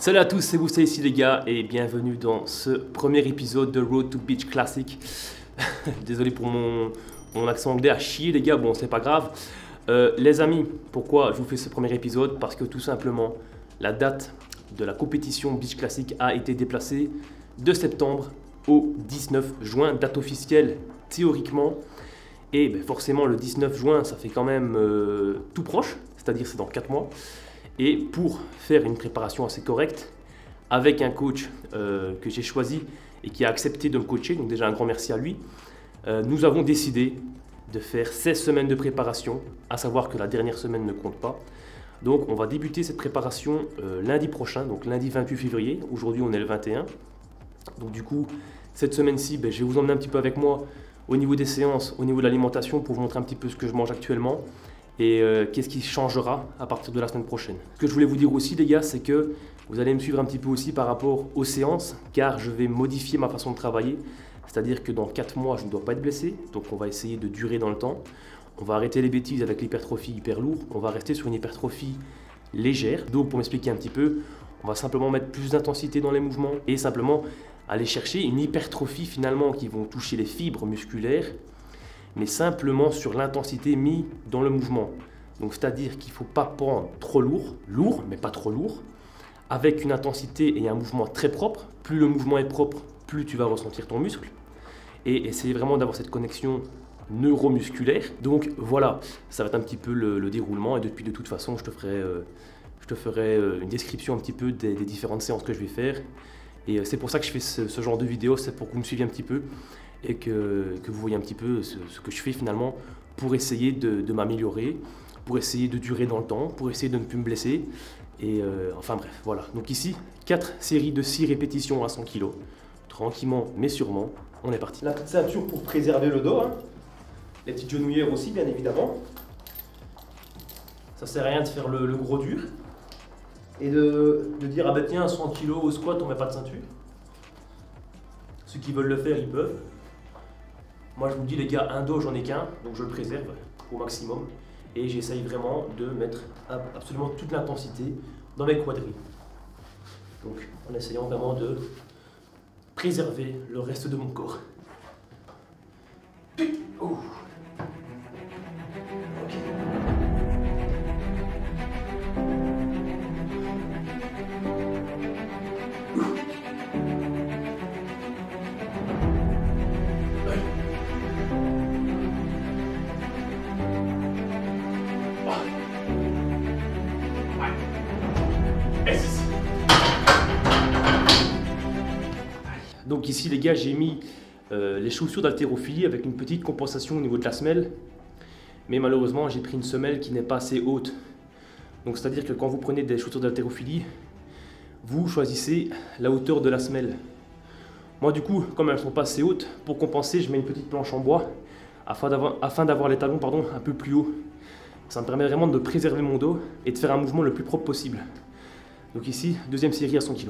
Salut à tous, c'est Moussa ici les gars et bienvenue dans ce premier épisode de Road to Beach Classic. Désolé pour mon accent anglais à chier les gars, bon c'est pas grave. Les amis, pourquoi je vous fais ce premier épisode? Parce que tout simplement la date de la compétition Beach Classic a été déplacée de septembre au 19 juin, date officielle théoriquement. Et ben forcément le 19 juin ça fait quand même tout proche, c'est-à-dire c'est dans 4 mois. Et pour faire une préparation assez correcte, avec un coach que j'ai choisi et qui a accepté de me coacher, donc déjà un grand merci à lui, nous avons décidé de faire 16 semaines de préparation, à savoir que la dernière semaine ne compte pas. Donc on va débuter cette préparation lundi prochain, donc lundi 28 février, aujourd'hui on est le 21. Donc du coup, cette semaine-ci, ben, je vais vous emmener un petit peu avec moi au niveau des séances, au niveau de l'alimentation, pour vous montrer un petit peu ce que je mange actuellement. Et qu'est-ce qui changera à partir de la semaine prochaine. Ce que je voulais vous dire aussi les gars, c'est que vous allez me suivre un petit peu aussi par rapport aux séances, car je vais modifier ma façon de travailler, c'est-à-dire que dans 4 mois je ne dois pas être blessé, donc on va essayer de durer dans le temps, on va arrêter les bêtises avec l'hypertrophie hyper lourde, on va rester sur une hypertrophie légère. Donc pour m'expliquer un petit peu, on va simplement mettre plus d'intensité dans les mouvements et simplement aller chercher une hypertrophie finalement qui vont toucher les fibres musculaires, mais simplement sur l'intensité mise dans le mouvement. Donc c'est-à-dire qu'il ne faut pas prendre trop lourd, mais pas trop lourd, avec une intensité et un mouvement très propre. Plus le mouvement est propre, plus tu vas ressentir ton muscle. Et essayer vraiment d'avoir cette connexion neuromusculaire. Donc voilà, ça va être un petit peu le déroulement. Et depuis de toute façon, je te ferai une description un petit peu des différentes séances que je vais faire. Et c'est pour ça que je fais ce genre de vidéo, c'est pour que vous me suiviez un petit peu et que vous voyez un petit peu ce que je fais finalement pour essayer de m'améliorer, pour essayer de durer dans le temps, pour essayer de ne plus me blesser. Et enfin bref, voilà. Donc ici, 4 séries de 6 répétitions à 100 kg. Tranquillement mais sûrement, on est parti. La petite ceinture pour préserver le dos, hein. Les petites genouillères aussi bien évidemment. Ça sert à rien de faire le gros dur. Et de dire ah ben tiens 100 kg au squat on met pas de ceinture. Ceux qui veulent le faire ils peuvent. Moi je vous dis les gars, un dos j'en ai qu'un, donc je le préserve au maximum. Et j'essaye vraiment de mettre absolument toute l'intensité dans mes quadris. Donc en essayant vraiment de préserver le reste de mon corps. Oh. Ok. Donc ici les gars, j'ai mis les chaussures d'haltérophilie avec une petite compensation au niveau de la semelle. Mais malheureusement, j'ai pris une semelle qui n'est pas assez haute. Donc c'est-à-dire que quand vous prenez des chaussures d'haltérophilie, vous choisissez la hauteur de la semelle. Moi du coup, comme elles ne sont pas assez hautes, pour compenser, je mets une petite planche en bois afin d'avoir les talons un peu plus hauts. Ça me permet vraiment de préserver mon dos et de faire un mouvement le plus propre possible. Donc ici, deuxième série à 100 kg.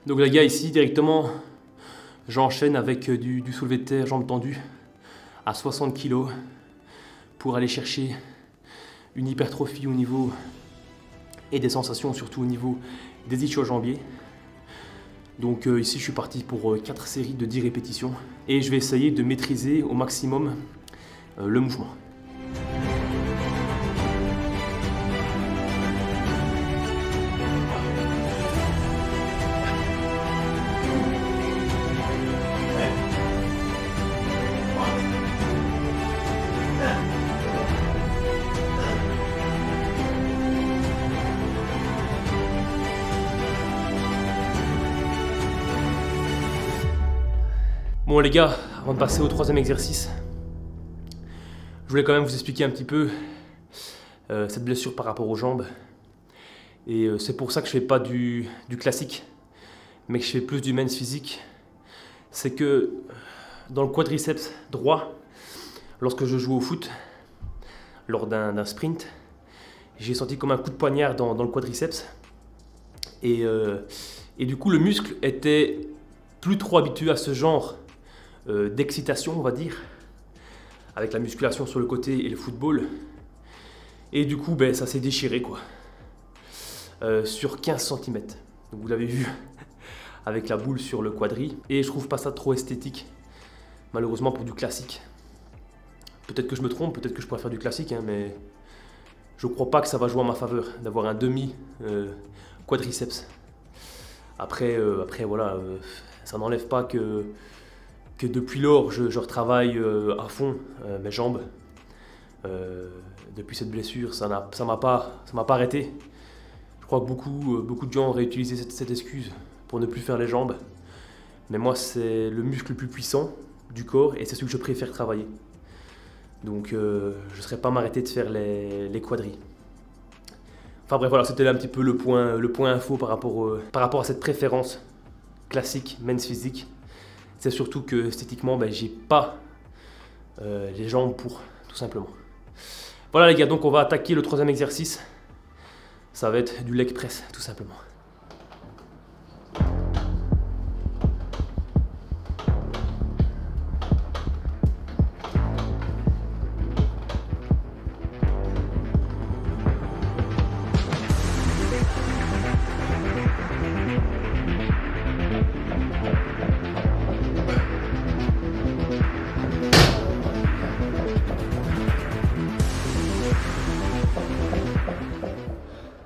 Donc les gars, ici directement, j'enchaîne avec du soulevé de terre, jambes tendues, à 60 kg pour aller chercher une hypertrophie au niveau et des sensations surtout au niveau des ischio-jambiers. Donc ici je suis parti pour 4 séries de 10 répétitions et je vais essayer de maîtriser au maximum le mouvement. Bon les gars, avant de passer au troisième exercice, je voulais quand même vous expliquer un petit peu cette blessure par rapport aux jambes. Et c'est pour ça que je fais pas du classique, mais que je fais plus du men's physique. C'est que dans le quadriceps droit, lorsque je joue au foot, lors d'un sprint, j'ai senti comme un coup de poignard dans le quadriceps. Et du coup, le muscle était plus trop habitué à ce genre d'excitation, on va dire, avec la musculation sur le côté et le football. Et du coup, ça s'est déchiré, quoi. Sur 15 cm. Donc, vous l'avez vu, avec la boule sur le quadri. Et je trouve pas ça trop esthétique, malheureusement, pour du classique. Peut-être que je me trompe, peut-être que je pourrais faire du classique, hein, mais je crois pas que ça va jouer en ma faveur d'avoir un demi quadriceps. Après voilà, ça n'enlève pas que depuis lors, je retravaille à fond mes jambes. Depuis cette blessure, ça m'a pas arrêté. Je crois que beaucoup de gens auraient utilisé cette excuse pour ne plus faire les jambes. Mais moi, c'est le muscle le plus puissant du corps et c'est celui que je préfère travailler. Donc, je ne serais pas m'arrêter de faire les quadris. Enfin bref, voilà, c'était là un petit peu le point info par rapport à cette préférence classique men's physique. C'est surtout que esthétiquement, j'ai pas les jambes pour, tout simplement. Voilà les gars, donc on va attaquer le troisième exercice. Ça va être du leg press, tout simplement.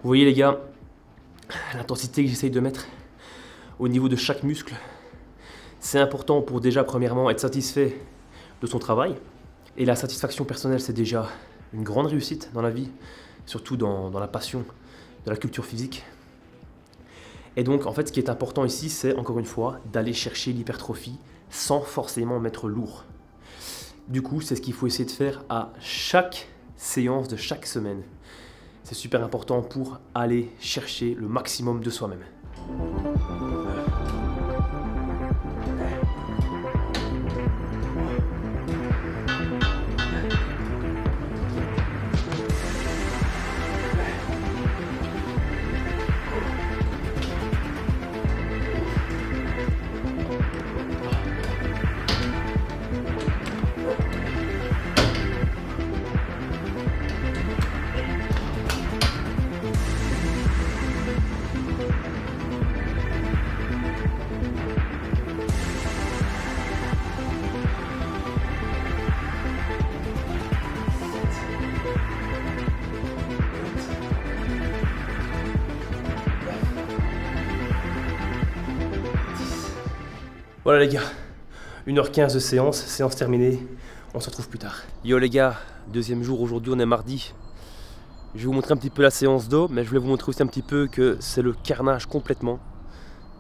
Vous voyez les gars, l'intensité que j'essaye de mettre au niveau de chaque muscle, c'est important pour déjà premièrement être satisfait de son travail. Et la satisfaction personnelle, c'est déjà une grande réussite dans la vie, surtout dans la passion de la culture physique. Et donc en fait ce qui est important ici, c'est encore une fois d'aller chercher l'hypertrophie sans forcément mettre lourd. Du coup, c'est ce qu'il faut essayer de faire à chaque séance de chaque semaine. C'est super important pour aller chercher le maximum de soi-même. Voilà les gars, 1h15 de séance terminée, on se retrouve plus tard. Yo les gars, deuxième jour aujourd'hui, on est mardi. Je vais vous montrer un petit peu la séance dos, mais je voulais vous montrer aussi un petit peu que c'est le carnage complètement.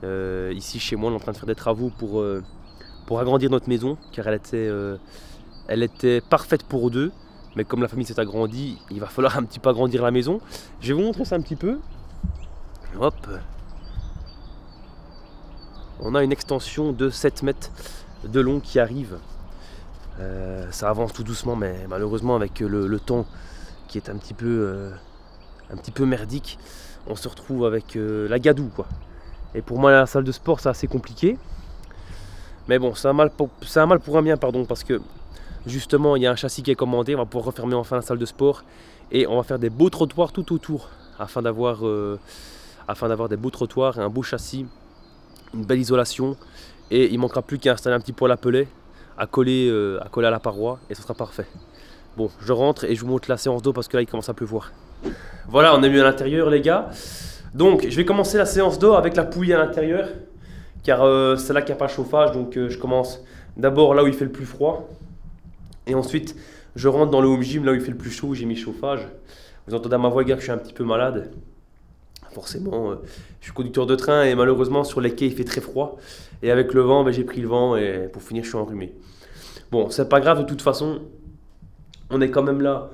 Ici chez moi, on est en train de faire des travaux pour agrandir notre maison, car elle était parfaite pour deux. Mais comme la famille s'est agrandie, il va falloir un petit peu agrandir la maison. Je vais vous montrer ça un petit peu. Hop. On a une extension de 7 mètres de long qui arrive. Ça avance tout doucement, mais malheureusement avec le temps qui est un petit peu merdique, on se retrouve avec la gadoue, quoi. Et pour moi la salle de sport c'est assez compliqué. Mais bon, c'est un mal pour un bien, pardon, parce que justement il y a un châssis qui est commandé, on va pouvoir refermer enfin la salle de sport et on va faire des beaux trottoirs tout autour afin d'avoir des beaux trottoirs et un beau châssis, une belle isolation, et il manquera plus qu'à installer un petit poêle à pellets à coller à la paroi et ce sera parfait. Bon, je rentre et je vous montre la séance d'eau parce que là il commence à pleuvoir. Voilà, on est mieux à l'intérieur les gars. Donc je vais commencer la séance d'eau avec la poulie à l'intérieur, car c'est là qu'il n'y a pas de chauffage, donc je commence d'abord là où il fait le plus froid et ensuite je rentre dans le home gym là où il fait le plus chaud, où j'ai mis chauffage. Vous entendez à ma voix les gars que je suis un petit peu malade. Forcément, je suis conducteur de train et malheureusement sur les quais il fait très froid. Et avec le vent, j'ai pris le vent et pour finir je suis enrhumé. Bon, c'est pas grave de toute façon. on est quand même là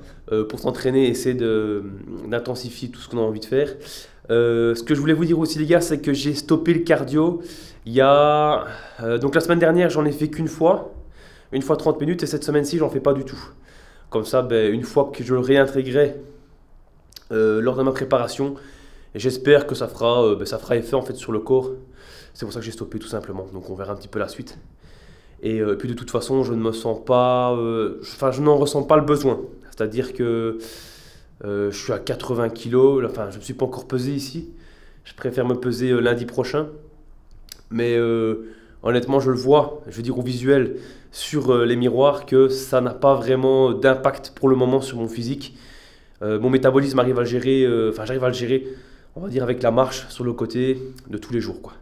pour s'entraîner et essayer d'intensifier tout ce qu'on a envie de faire. Ce que je voulais vous dire aussi les gars, c'est que j'ai stoppé le cardio. Il y a donc la semaine dernière, j'en ai fait qu'une fois 30 minutes, et cette semaine-ci, j'en fais pas du tout. Comme ça, ben, une fois que je le réintégrerai lors de ma préparation, j'espère que ça fera effet en fait sur le corps. C'est pour ça que j'ai stoppé tout simplement. Donc on verra un petit peu la suite. Et puis de toute façon, je ne me sens pas, je n'en ressens pas le besoin. C'est-à-dire que je suis à 80 kg, enfin je ne me suis pas encore pesé ici. Je préfère me peser lundi prochain. Mais honnêtement, je le vois, je veux dire au visuel, sur les miroirs, que ça n'a pas vraiment d'impact pour le moment sur mon physique. Mon métabolisme arrive à le gérer, j'arrive à le gérer, on va dire avec la marche sur le côté de tous les jours, quoi.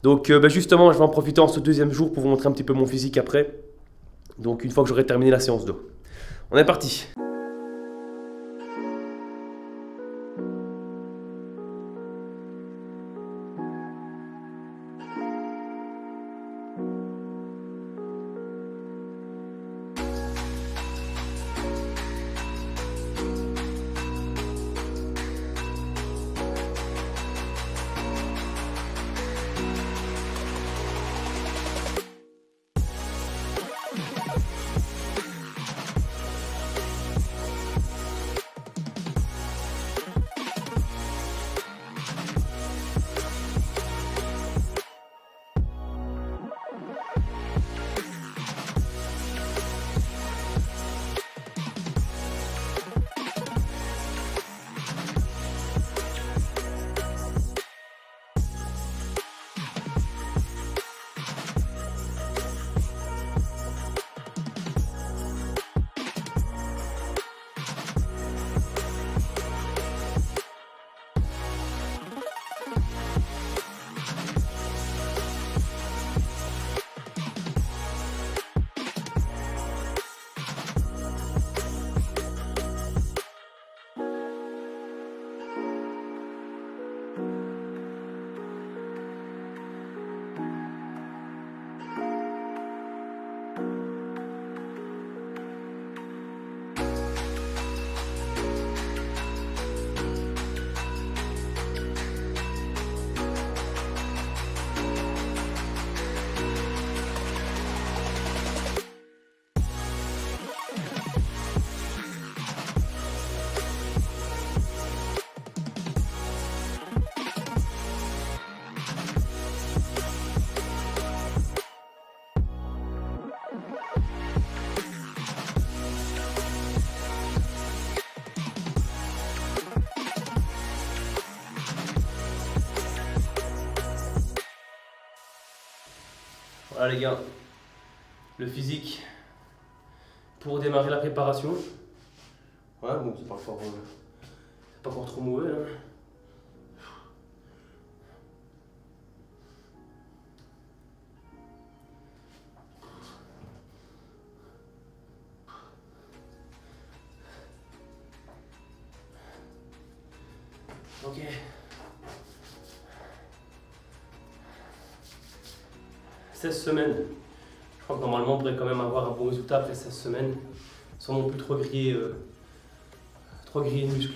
Donc justement, je vais en profiter en ce deuxième jour pour vous montrer un petit peu mon physique après. Donc une fois que j'aurai terminé la séance d'eau. On est parti. Voilà les gars, le physique pour démarrer la préparation. Ouais, bon, c'est pas encore trop mauvais. Hein. Ok. 16 semaines. Je crois que normalement on pourrait quand même avoir un bon résultat après 16 semaines sans non plus trop griller de muscles.